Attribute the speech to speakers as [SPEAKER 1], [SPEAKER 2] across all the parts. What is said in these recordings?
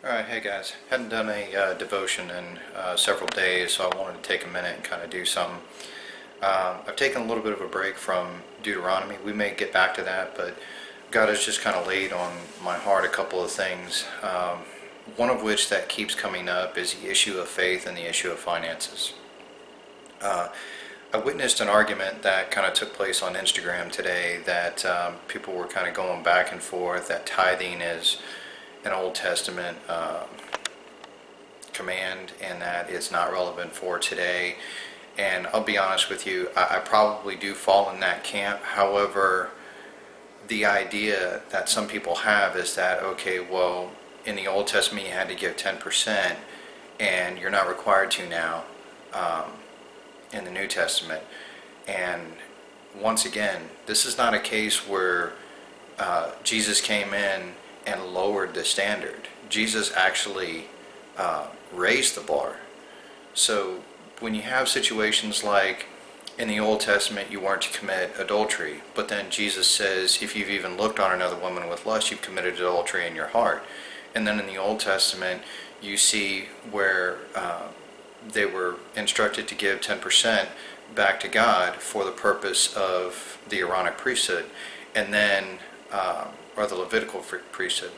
[SPEAKER 1] Alright, hey guys. Hadn't done a devotion in several days, so I wanted to take a minute and kind of do some. I've taken a little bit of a break from Deuteronomy. We may get back to that, but God has just kind of laid on my heart a couple of things. One of which that keeps coming up is the issue of faith and the issue of finances. I witnessed an argument that kind of took place on Instagram today that people were kind of going back and forth that tithing is an Old Testament command and that it's not relevant for today. And I'll be honest with you, I probably do fall in that camp. However, the idea that some people have is that, okay, well, in the Old Testament you had to give 10% and you're not required to now in the New Testament. And once again, this is not a case where Jesus came in and lowered the standard. Jesus actually raised the bar. So when you have situations like in the Old Testament you weren't to commit adultery, but then Jesus says if you've even looked on another woman with lust, you've committed adultery in your heart. And then in the Old Testament you see where they were instructed to give 10% back to God for the purpose of the Aaronic priesthood, and then or the Levitical priesthood.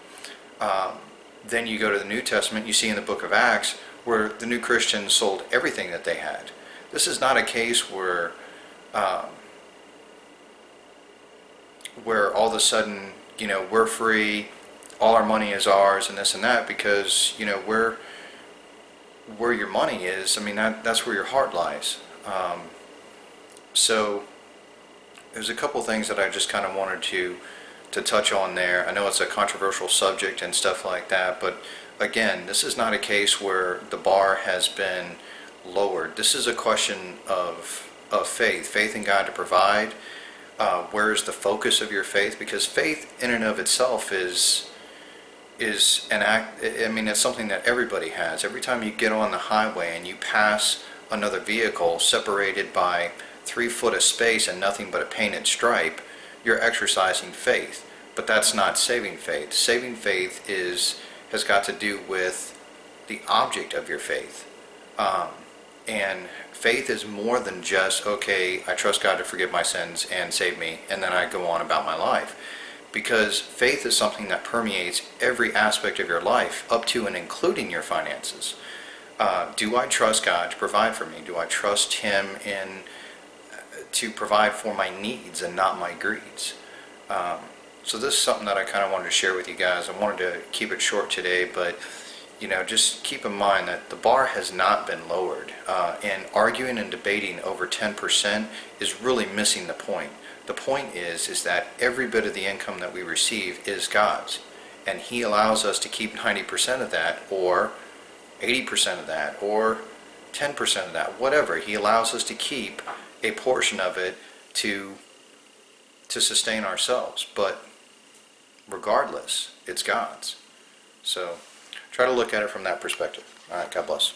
[SPEAKER 1] Then you go to the New Testament, you see in the book of Acts where the new Christians sold everything that they had. This is not a case where all of a sudden, we're free, all our money is ours and this and that, because, where your money is, that's where your heart lies. So there's a couple things that I just kind of wanted to touch on there. I know it's a controversial subject and stuff like that, but again, this is not a case where the bar has been lowered. This is a question of faith in God to provide. Where is the focus of your faith? Because faith in and of itself is an act. It's something that everybody has. Every time you get on the highway and you pass another vehicle separated by 3 foot of space and nothing but a painted stripe, you're exercising faith. But that's not saving faith. Saving faith has got to do with the object of your faith. And faith is more than just, okay, I trust God to forgive my sins and save me, and then I go on about my life. Because faith is something that permeates every aspect of your life, up to and including your finances. Do I trust God to provide for me? Do I trust Him to provide for my needs and not my greeds? So this is something that I kind of wanted to share with you guys. I wanted to keep it short today, but just keep in mind that the bar has not been lowered. And arguing and debating over 10% is really missing the point. The point is that every bit of the income that we receive is God's, and He allows us to keep 90% of that, or 80% of that, or 10% of that, whatever. He allows us to keep a portion of it to sustain ourselves, but regardless, it's God's. So try to look at it from that perspective. All right, God bless.